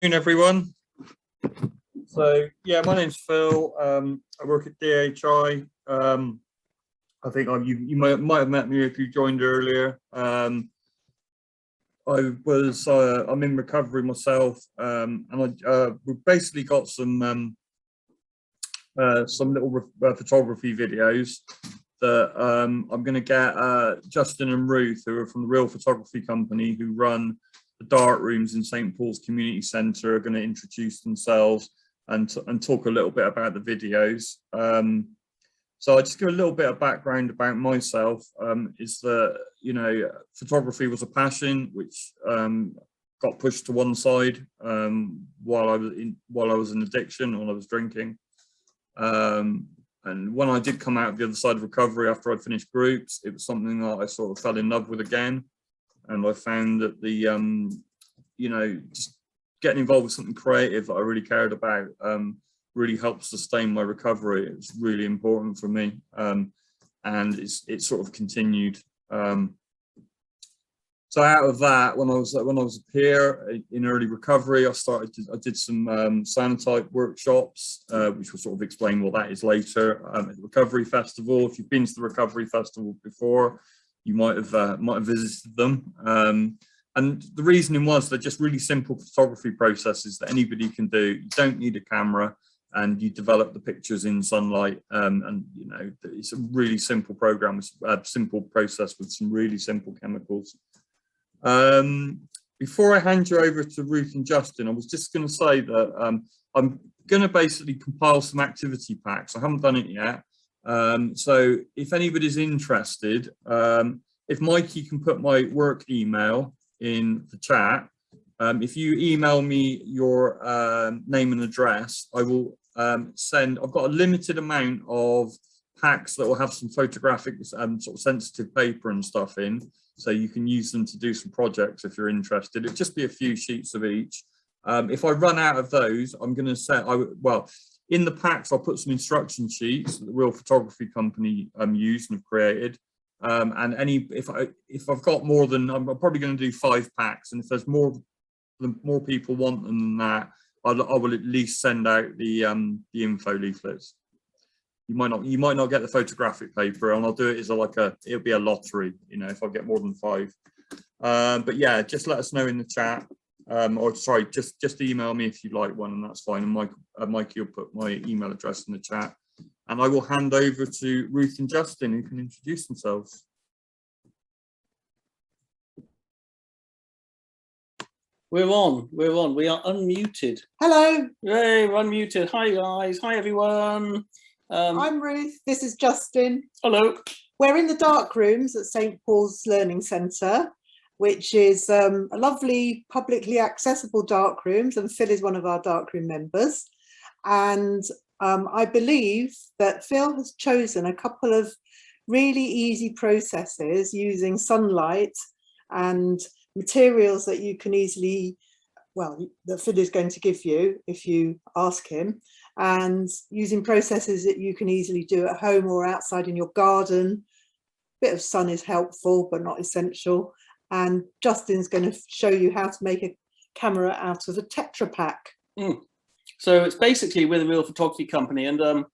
Everyone. So yeah, my name's Phil. I work at DHI. I think you might have met me if you joined earlier. I'm in recovery myself, and we've basically got some little photography videos that I'm going to get Justin and Ruth, who are from the Real Photography Company, who run the dark rooms in St. Paul's Community Centre, are going to introduce themselves and talk a little bit about the videos. So I just give a little bit of background about myself. Is that, you know, photography was a passion which got pushed to one side while I was in addiction, while I was drinking. And when I did come out of the other side of recovery after I'd finished groups, it was something that I sort of fell in love with again. And I found that the, you know, just getting involved with something creative that I really cared about really helped sustain my recovery. It was really important for me, and it sort of continued. So out of that, when I was here in early recovery, I did some cyanotype workshops, which will sort of explain what that is later at the Recovery Festival. If you've been to the Recovery Festival before, you might have visited them. And the reasoning was they're just really simple photography processes that anybody can do. You don't need a camera, and you develop the pictures in sunlight. And you know, it's a really simple program, a simple process with some really simple chemicals. Before I hand you over to Ruth and Justin, I was just going to say that I'm going to basically compile some activity packs. I haven't done it yet. So if anybody's interested, if Mikey can put my work email in the chat, if you email me your name and address, I will send. I've got a limited amount of packs that will have some photographic sort of sensitive paper and stuff in, so you can use them to do some projects if you're interested. It'll just be a few sheets of each. If I run out of those, I'm going to set. Well, in the packs, I'll put some instruction sheets that the Real Photography Company used and have created. And if I've got more than, I'm probably going to do 5 packs, and if there's more people want them than that, I will at least send out the info leaflets. You might not get the photographic paper, and I'll do it as it'll be a lottery, you know, if I get more than 5. But yeah, just let us know in the chat, or sorry, just email me if you'd like one, and that's fine. And Mikey will put my email address in the chat, and I will hand over to Ruth and Justin, who can introduce themselves. We're on. We are unmuted. Hello. Yay, we're unmuted. Hi, guys. Hi, everyone. I'm Ruth. This is Justin. Hello. We're in the dark rooms at St. Paul's Learning Centre, which is a lovely publicly accessible dark rooms, and Phil is one of our darkroom members. And I believe that Phil has chosen a couple of really easy processes using sunlight and materials that you can easily, well, that Phil is going to give you if you ask him, and using processes that you can easily do at home or outside in your garden. A bit of sun is helpful, but not essential. And Justin's going to show you how to make a camera out of a Tetra Pak. So it's basically with a Real Photography Company, and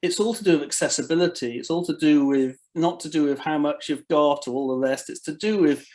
it's all to do with accessibility. It's all to do with, not to do with how much you've got or all the rest. It's to do with,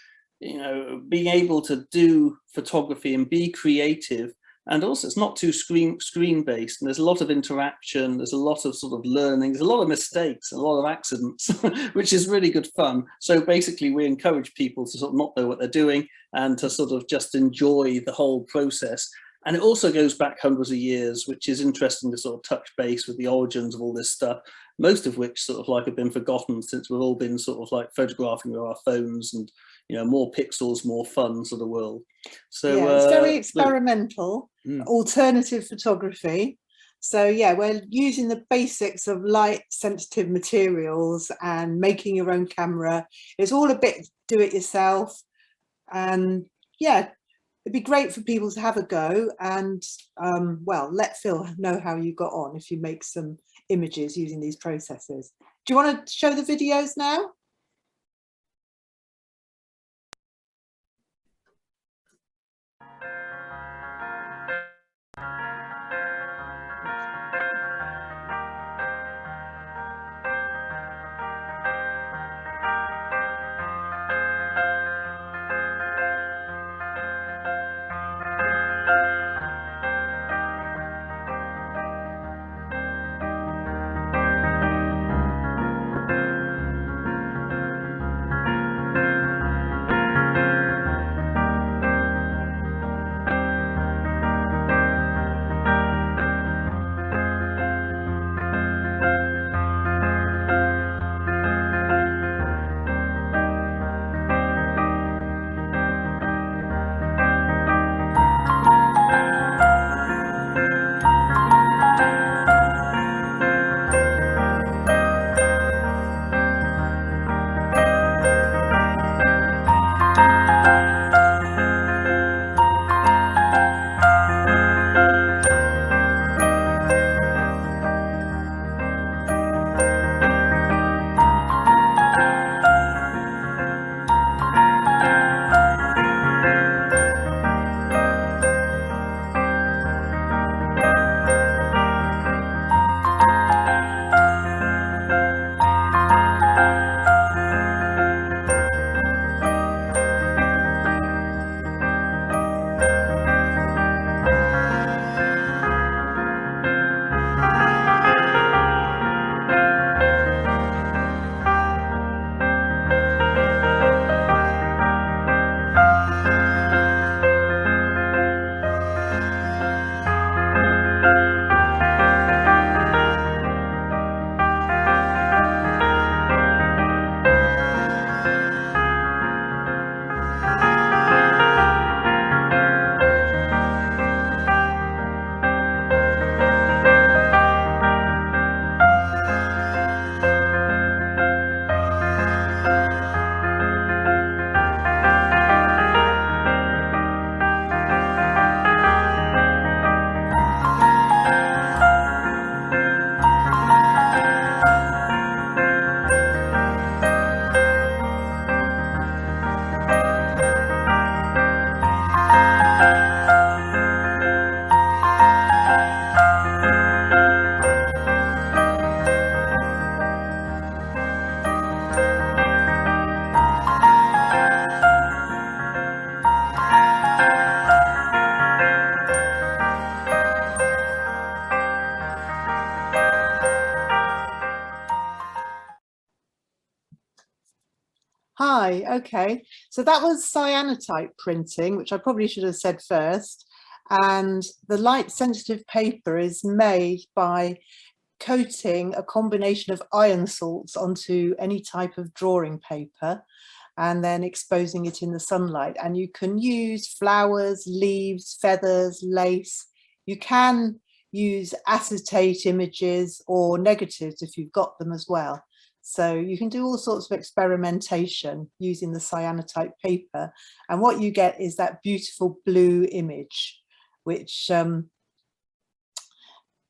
you know, being able to do photography and be creative. And also it's not too screen based, and there's a lot of interaction, there's a lot of sort of learning, there's a lot of mistakes, a lot of accidents, which is really good fun. So basically we encourage people to sort of not know what they're doing and to sort of just enjoy the whole process. And it also goes back hundreds of years, which is interesting to sort of touch base with the origins of all this stuff, most of which sort of like have been forgotten since we've all been sort of like photographing with our phones, and, you know, more pixels, more fun sort of world. So yeah, it's very experimental, alternative photography. So yeah, we're using the basics of light sensitive materials and making your own camera. It's all a bit do it yourself, and yeah, it'd be great for people to have a go, and well, let Phil know how you got on if you make some images using these processes. Do you want to show the videos now? Right, okay. So that was cyanotype printing, which I probably should have said first. And the light sensitive paper is made by coating a combination of iron salts onto any type of drawing paper and then exposing it in the sunlight. And you can use flowers, leaves, feathers, lace. You can use acetate images or negatives if you've got them as well. So you can do all sorts of experimentation using the cyanotype paper. And what you get is that beautiful blue image, which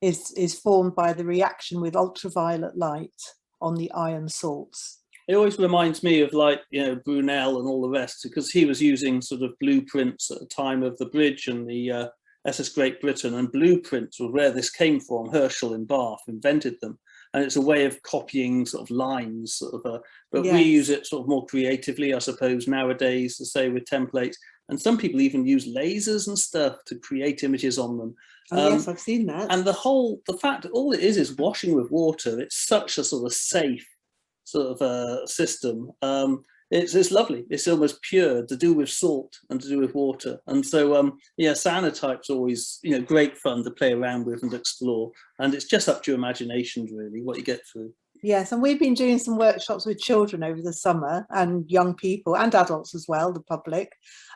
is formed by the reaction with ultraviolet light on the iron salts. It always reminds me of, like, you know, Brunel and all the rest, because he was using sort of blueprints at the time of the bridge and the SS Great Britain, and blueprints were where this came from. Herschel in Bath invented them, and it's a way of copying sort of lines, sort of. But Yes. we use it sort of more creatively, I suppose, nowadays, to say, with templates. And some people even use lasers and stuff to create images on them. Oh, yes, I've seen that. And the fact that all it is washing with water. It's such a sort of safe sort of system. It's lovely. It's almost pure, to do with salt and to do with water. And so, yeah, cyanotype's always, you know, great fun to play around with and explore. And it's just up to your imagination, really, what you get through. Yes, and we've been doing some workshops with children over the summer, and young people and adults as well, the public.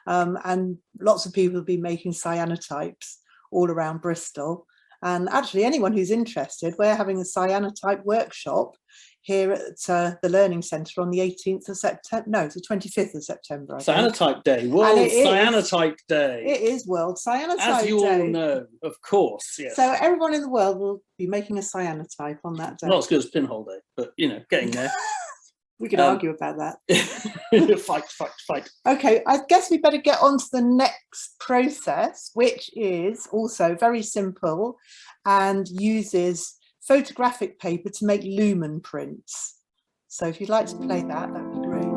And lots of people have been making cyanotypes all around Bristol. And actually, anyone who's interested, we're having a cyanotype workshop here at the Learning Centre on the 18th of September. No, it's the 25th of September. Cyanotype Day, World Cyanotype Day. It is World Cyanotype Day. As you all know, of course, yes. So everyone in the world will be making a cyanotype on that day. Not as good as Pinhole Day, but, you know, getting there. We could argue about that. Fight. Okay, I guess we better get on to the next process, which is also very simple and uses photographic paper to make lumen prints. So if you'd like to play that, that'd be great.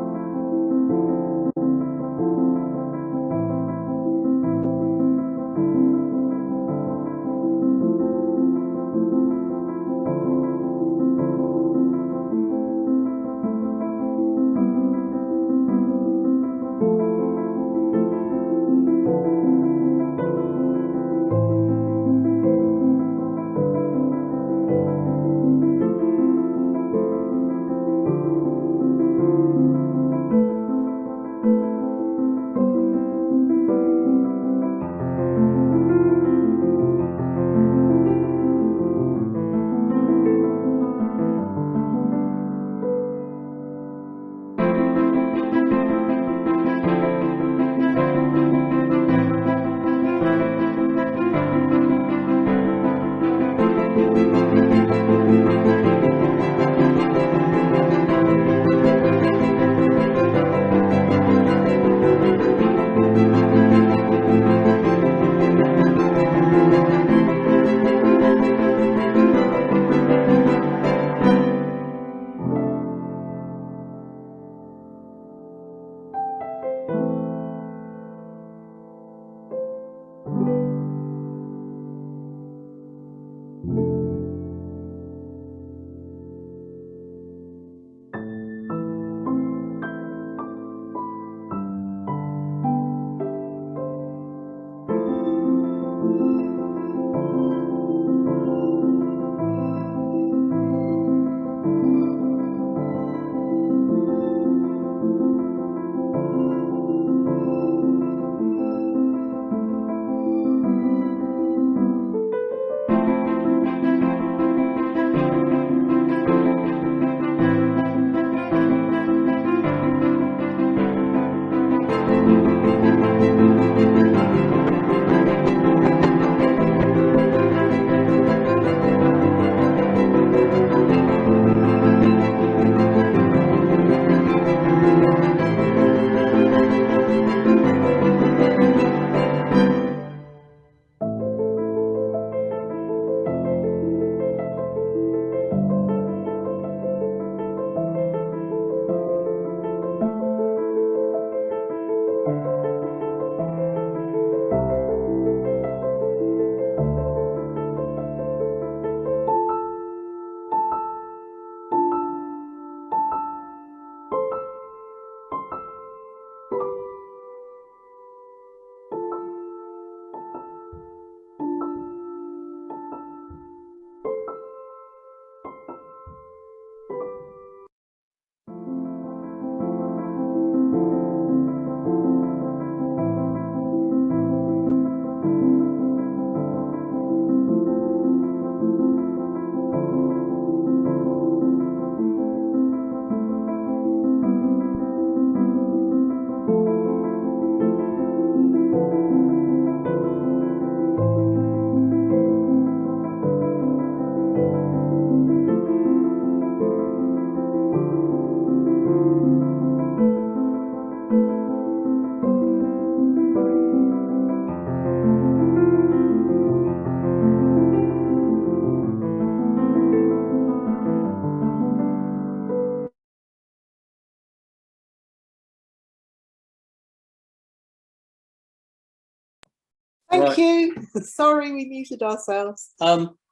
Sorry, we muted ourselves.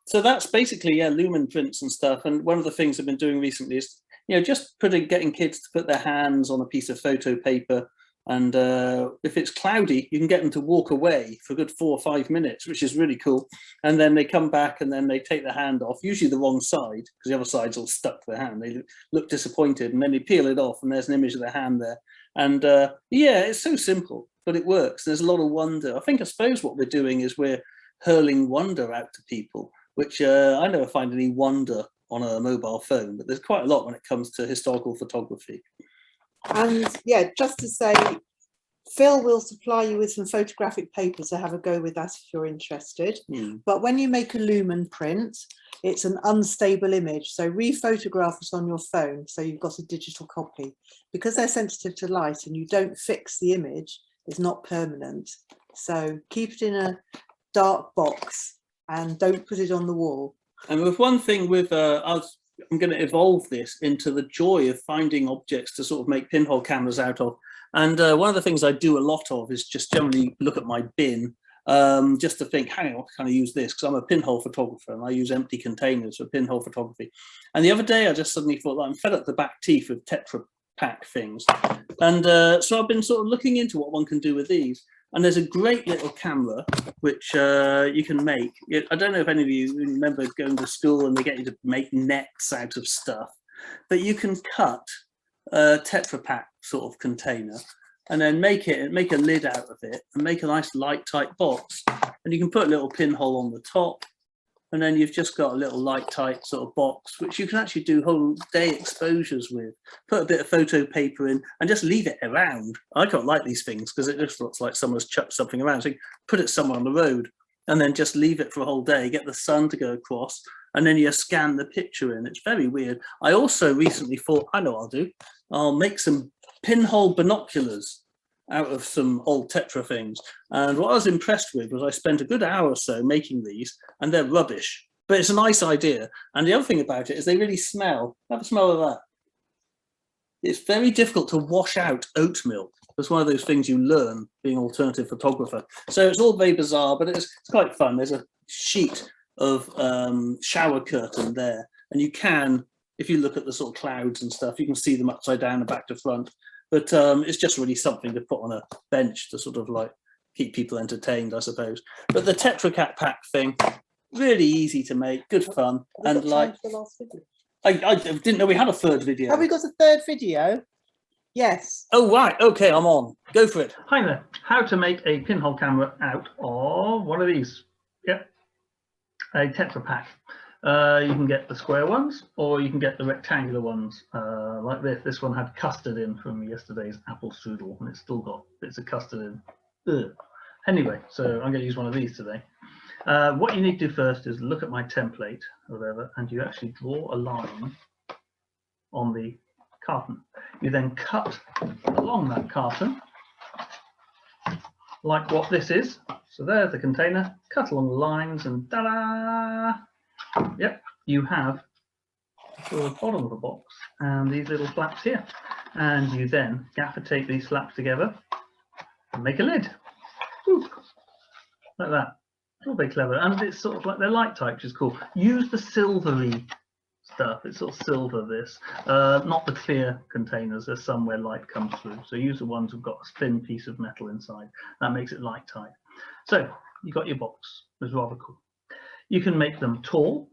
So that's basically, yeah, lumen prints and stuff. And one of the things I've been doing recently is, you know, just getting kids to put their hands on a piece of photo paper. And if it's cloudy, you can get them to walk away for a good 4 or 5 minutes, which is really cool. And then they come back and then they take their hand off, usually the wrong side, because the other side's all stuck to their hand. They look disappointed, and then they peel it off and there's an image of their hand there. And yeah, it's so simple, but it works. There's a lot of wonder. I suppose what we're doing is we're hurling wonder out to people, which I never find any wonder on a mobile phone, but there's quite a lot when it comes to historical photography. And yeah, just to say, Phil will supply you with some photographic paper to have a go with that if you're interested. But when you make a lumen print, it's an unstable image. So rephotograph it on your phone so you've got a digital copy. Because they're sensitive to light and you don't fix the image, it's not permanent. So keep it in a dark box and don't put it on the wall. And with one thing with us, I'm going to evolve this into the joy of finding objects to sort of make pinhole cameras out of. And one of the things I do a lot of is just generally look at my bin, just to think, hang on, what can I use this? Because I'm a pinhole photographer and I use empty containers for pinhole photography. And the other day I just suddenly thought, I'm fed up the back teeth of Tetra Pak things. And so I've been sort of looking into what one can do with these. And there's a great little camera which you can make. I don't know if any of you remember going to school and they get you to make nets out of stuff, but you can cut a Tetra Pak sort of container and then make a lid out of it and make a nice light tight box. And you can put a little pinhole on the top, and then you've just got a little light tight sort of box which you can actually do whole day exposures with. Put a bit of photo paper in and just leave it around. I quite like these things because it just looks like someone's chucked something around. So you put it somewhere on the road and then just leave it for a whole day, get the sun to go across, and then you scan the picture in. It's very weird. I also recently thought, I know what I'll do. I'll make some pinhole binoculars out of some old Tetra things. And what I was impressed with was I spent a good hour or so making these, and they're rubbish, but it's a nice idea. And the other thing about it is they really smell. Have a smell of that. It's very difficult to wash out oat milk. It's one of those things you learn being an alternative photographer. So it's all very bizarre, but it's quite fun. There's a sheet of shower curtain there, and you can, if you look at the sort of clouds and stuff, you can see them upside down and back to front. But it's just really something to put on a bench to sort of like keep people entertained, I suppose. But the Tetra Pak thing, really easy to make, good fun. And like, I didn't know we had a third video. Have we got a third video? Yes. Oh, right. Okay, I'm on. Go for it. Hi there. How to make a pinhole camera out of one of these. Yep. A Tetra Pak. You can get the square ones or you can get the rectangular ones like this. This one had custard in from yesterday's apple strudel and it's still got bits of custard in. Ugh. Anyway, so I'm going to use one of these today. What you need to do first is look at my template or whatever, and you actually draw a line on the carton. You then cut along that carton like what this is. So there's the container, cut along the lines and ta-da! Yep, you have the bottom of the box and these little flaps here. And you then gaffer tape these flaps together and make a lid. Ooh, like that. It's all very clever. And it's sort of like they're light type, which is cool. Use the silvery stuff. It's sort of silver this, not the clear containers. There's some where light comes through. So use the ones who've got a thin piece of metal inside. That makes it light type. So you got your box. It's rather cool. You can make them tall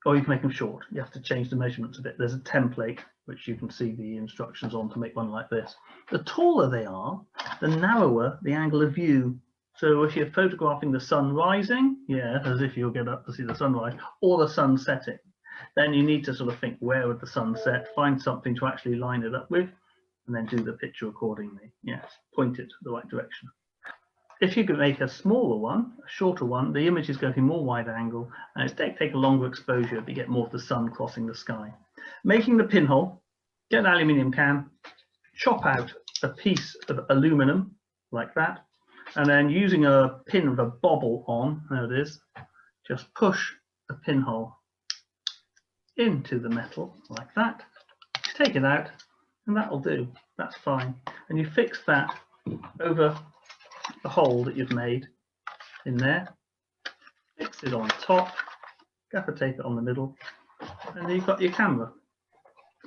or you can make them short. You have to change the measurements a bit. There's a template which you can see the instructions on to make one like this. The taller they are, the narrower the angle of view. So if you're photographing the sun rising, yeah, as if you'll get up to see the sunrise, or the sun setting, then you need to sort of think, where would the sun set? Find something to actually line it up with, and then do the picture accordingly. Yes, point it the right direction. If you could make a smaller one, a shorter one, the image is going to be more wide angle, and it's take a longer exposure to get more of the sun crossing the sky. Making the pinhole, get an aluminium can, chop out a piece of aluminum like that, and then using a pin with a bobble on, there it is, just push the pinhole into the metal like that, take it out, and that'll do. That's fine. And you fix that over the hole that you've made in there, it on top, gaffer tape it on the middle, and then you've got your camera.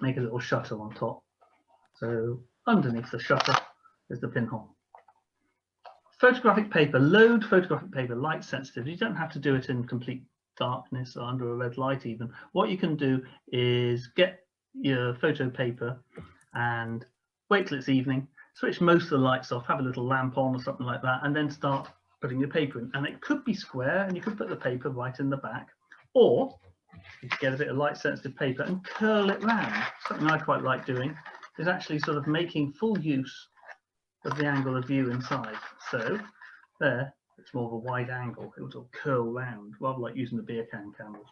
Make a little shutter on top. So underneath the shutter is the pinhole. Photographic paper, load photographic paper, light sensitive. You don't have to do it in complete darkness or under a red light even. What you can do is get your photo paper and wait till it's evening, switch most of the lights off, have a little lamp on or something like that, and then start putting your paper in. And it could be square and you could put the paper right in the back, or you could get a bit of light sensitive paper and curl it round. Something I quite like doing is actually sort of making full use of the angle of view inside. So there, it's more of a wide angle. It will sort of curl round, rather like using the beer can cameras.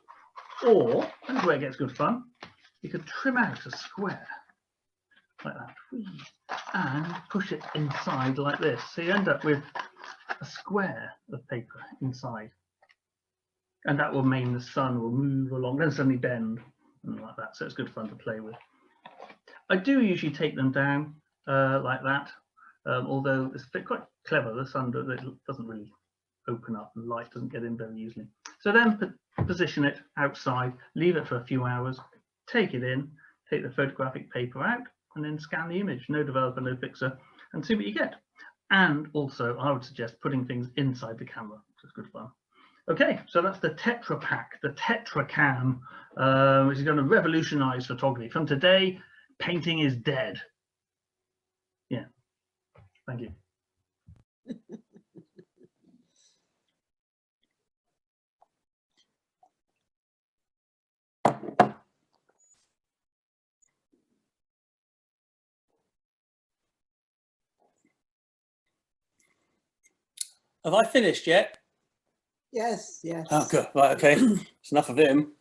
Or, and this is where it gets good fun, you could trim out a square like that and push it inside like this. So you end up with a square of paper inside. And that will mean the sun will move along, then suddenly bend and like that. So it's good fun to play with. I do usually take them down like that. Although it's quite clever, the sun doesn't really open up and light doesn't get in very easily. So then position it outside, leave it for a few hours, take it in, take the photographic paper out, and then scan the image. No developer, no fixer, and see what you get. And also, I would suggest putting things inside the camera, which is good fun. Okay, so that's the Tetra Pak, the Tetra Cam, which is going to revolutionize photography. From today, painting is dead. Yeah. Thank you. Have I finished yet? Yes, yes. Oh, good. Right, okay. It's enough of him.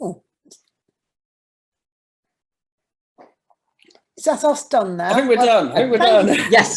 Oh. Is that us done now? I think we're done. I think we're done. Yes.